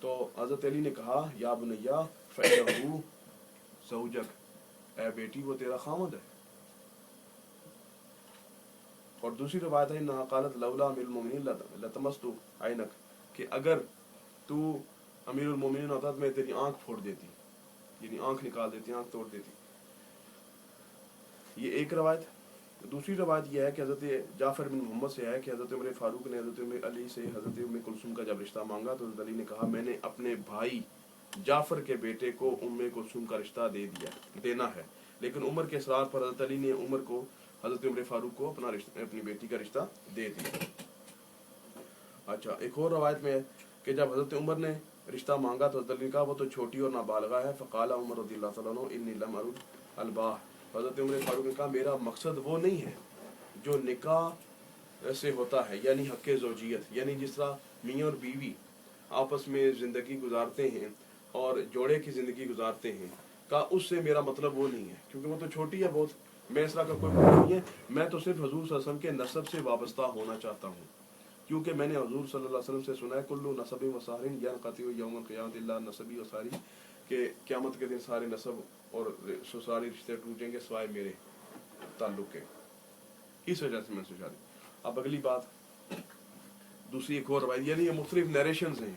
تو حضرت علی نے کہا یا بنیا فإنہ زوجک، اے بیٹی وہ تیرا خامد ہے. اور دوسری روایت ہے انہا قالت لولا امیر المومنین لتمست عینک، کہ اگر تو امیر المومنین ہوتا تو میں تیری آنکھ پھوڑ دیتی، یعنی آنکھ نکال دیتی، آنکھ توڑ دیتی. یہ ایک روایت. دوسری روایت یہ ہے کہ حضرت جعفر بن محمد سے ہے کہ حضرت عمر فاروق نے حضرت عمر علی سے حضرت ام کلثوم کا جب رشتہ مانگا تو حضرت علی نے کہا میں نے اپنے بھائی جعفر کے بیٹے کو ام کلثوم کا رشتہ دینا ہے. لیکن عمر کے اصرار پر حضرت علی نے عمر کو حضرت عمر فاروق کو اپنی بیٹی کا رشتہ دے دیا. اچھا، ایک اور روایت میں ہے کہ جب حضرت عمر نے رشتہ مانگا تو حضرت علی نے کہا وہ تو چھوٹی اور نابالغہ ہے. فقال عمر رضی اللہ تعالیٰ عنہ انی لم ارد الباہ، حضرت عمر فاروق نے کہا میرا مقصد وہ نہیں ہے جو نکاح سے ہوتا ہے، یعنی حق زوجیت، یعنی جس طرح میاں اور بیوی آپس میں زندگی گزارتے ہیں اور جوڑے کی زندگی گزارتے ہیں، کا اس سے میرا مطلب وہ نہیں ہے، کیونکہ وہ تو چھوٹی ہے بہت، میں اس طرح کا کوئی مطلب نہیں ہے. میں تو صرف حضور صلی اللہ علیہ وسلم کے نسب سے وابستہ ہونا چاہتا ہوں، کیونکہ میں نے حضور صلی اللہ علیہ وسلم سے سنا ہے کلو نسب و سارن ینقطع یوم القیامۃ الا نسبی و ساری، کہ قیامت کے دن سارے نسب اور سسرالی رشتے ٹوٹیں گے سوائے میرے تعلق کے. اس وجہ سے میں نے سوچا. اب اگلی بات دوسری ایک اور روایت، یعنی یہ مختلف نیریشنز ہیں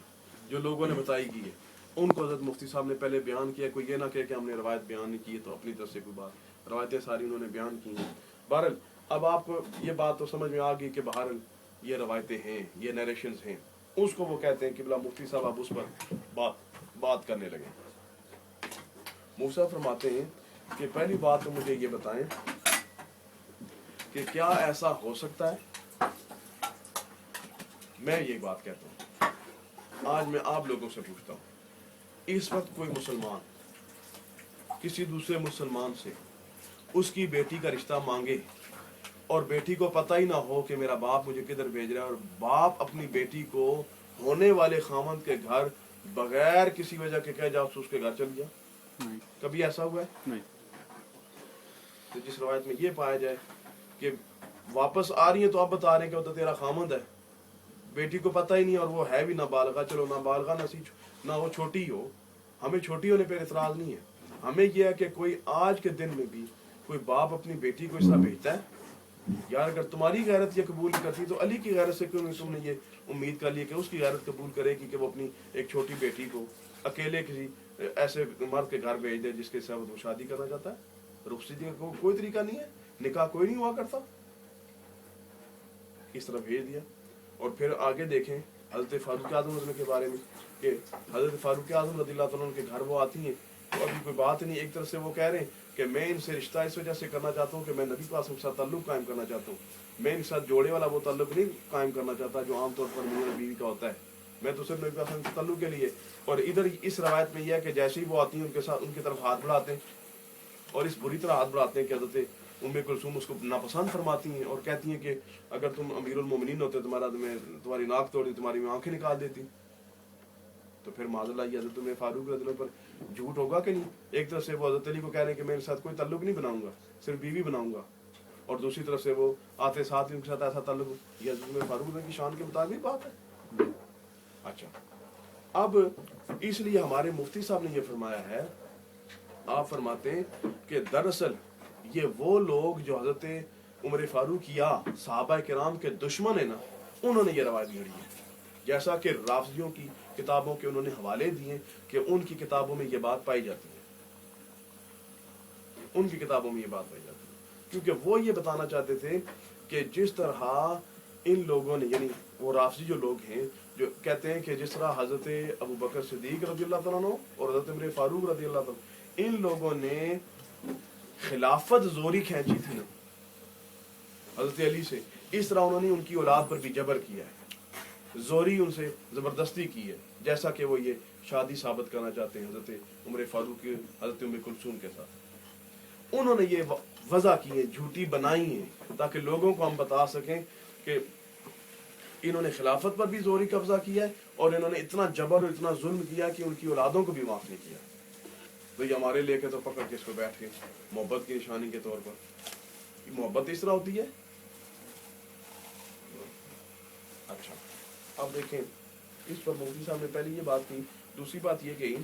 جو لوگوں نے بتائی کی ہے، ان کو حضرت مفتی صاحب نے پہلے بیان کیا. کوئی یہ نہ کہے کہ ہم نے روایت بیان نہیں کی تو اپنی طرف سے کوئی بات، روایتیں ساری انہوں نے بیان کی ہیں. بہرحال اب آپ کو یہ بات تو سمجھ میں آ گئی کہ بہرحال یہ روایتیں ہیں، یہ نیریشنز ہیں. اس کو وہ کہتے ہیں کہ بلا مفتی صاحب اب اس پر بات کرنے لگے. مفتی صاحب فرماتے ہیں کہ پہلی بات تو مجھے یہ بتائیں کہ کیا ایسا ہو سکتا ہے، میں یہ بات کہتا ہوں، آج میں آپ لوگوں سے پوچھتا ہوں، اس وقت کوئی مسلمان کسی دوسرے مسلمان سے اس کی بیٹی کا رشتہ مانگے اور بیٹی کو پتہ ہی نہ ہو کہ میرا باپ مجھے کدھر بھیج رہا ہے، اور باپ اپنی بیٹی کو ہونے والے خاوند کے گھر بغیر کسی وجہ کے کہہ جاؤ تو اس کے گھر چل گیا؟ کبھی ایسا ہوا ہے؟ نہیں. تو جس روایت میں یہ پایا جائے کہ واپس آ رہی ہیں تو اب بتا رہے ہیں کہ وہ تو تیرا خامند ہے، بیٹی کو پتہ ہی نہیں اور وہ ہے بھی نابالغہ. چلو نابالغہ نہ وہ چھوٹی ہو، ہمیں چھوٹی ہونے پہ اعتراض نہیں ہے، ہمیں یہ ہے کہ کوئی آج کے دن میں بھی کوئی باپ اپنی بیٹی کو اس طرح بھیجتا ہے. یار اگر تمہاری غیرت یہ قبول کرتی تو علی کی غیرت سے کیوں نہیں تم نے یہ امید کر لی کہ اس کی غیرت قبول کرے گی کہ وہ اپنی ایک چھوٹی بیٹی کو اکیلے کسی ایسے مرد کے گھر بھیج دے جس کے ساتھ وہ شادی کرنا چاہتا ہے؟ رخصتی کا کوئی طریقہ نہیں ہے، نکاح کوئی نہیں ہوا کرتا، اس طرح بھیج دیا. اور پھر آگے دیکھیں حضرت فاروق اعظم کے بارے میں کہ حضرت فاروق اعظم رضی اللہ تعالیٰ عنہ کے گھر وہ آتی ہیں تو ابھی کوئی بات نہیں. ایک طرف سے وہ کہہ رہے ہیں کہ میں ان سے رشتہ اس وجہ سے کرنا چاہتا ہوں کہ میں نبی پاک کے ساتھ تعلق قائم کرنا چاہتا ہوں، میں ان کے ساتھ جوڑے والا وہ تعلق نہیں قائم کرنا چاہتا جو عام طور پر میاں اور بیوی کا ہوتا ہے، میں تو صرف نبی پاک کے تعلق کے لیے. اور ادھر اس روایت میں یہ ہے کہ جیسے ہی وہ آتی ہیں ان کے ساتھ ان کی طرف ہاتھ بڑھاتے ہیں اور اس بری طرح ہاتھ بڑھاتے ہیں کہ حضرت ام کلثوم اس کو ناپسند فرماتی ہیں اور کہتی ہیں کہ اگر تم امیر المومنین ہوتے تمہاری ناک توڑی، تمہاری میں آنکھیں نکال دیتی. تو پھر معاذ اللہ یہ حضرت عمر فاروق رضی اللہ پر جھوٹ ہوگا کہ نہیں؟ ایک طرف سے وہ حضرت علی کو کہہ رہے ہیں کہ میں ان کے ساتھ کوئی تعلق نہیں بناؤں گا، صرف بیوی بناؤں گا، اور دوسری طرف سے وہ آتے ساتھ ان کے ساتھ ایسا تعلق. یہ حضرت عمر فاروق کی شان کے مطابق بات ہے. اچھا، اب اس لیے ہمارے مفتی صاحب نے یہ فرمایا ہے، آپ فرماتے ہیں کہ دراصل یہ وہ لوگ جو حضرت عمر فاروق یا صحابہ کرام کے دشمن ہیں نا، انہوں نے یہ روایت گھڑی ہے. جیسا کہ رافضیوں کی کتابوں کے انہوں نے حوالے دیے کہ ان کی کتابوں میں یہ بات پائی جاتی ہے، ان کی کتابوں میں یہ بات پائی جاتی ہے، کیونکہ وہ یہ بتانا چاہتے تھے کہ جس طرح ان لوگوں نے، یعنی وہ رافضی جو لوگ ہیں جو کہتے ہیں کہ جس طرح حضرت ابو بکر صدیق رضی اللہ تعالیٰ عنہ اور حضرت عمر فاروق رضی اللہ تعالیٰ عنہ ان لوگوں نے خلافت زوری کھینچی تھی نا حضرت علی سے، اس طرح انہوں نے ان کی اولاد پر بھی جبر کیا ہے، زوری ان سے زبردستی کی ہے، جیسا کہ وہ یہ شادی ثابت کرنا چاہتے ہیں حضرت عمر فاروق کی حضرت ام کلثوم کے ساتھ. انہوں نے یہ وضع کی ہے، جھوٹی بنائی ہیں تاکہ لوگوں کو ہم بتا سکیں کہ انہوں نے خلافت پر بھی زوری قبضہ کیا ہے اور انہوں نے اتنا جبر اور اتنا ظلم کیا کہ ان کی اولادوں کو بھی معاف نہیں کیا. تو یہ ہمارے لے کے تو پکڑ کے اس کو بیٹھ کے محبت کی نشانی کے طور پر، محبت اس طرح ہوتی ہے. اچھا، اب دیکھیں اس پر مفتی صاحب نے پہلے یہ بات کی. دوسری بات یہ کہی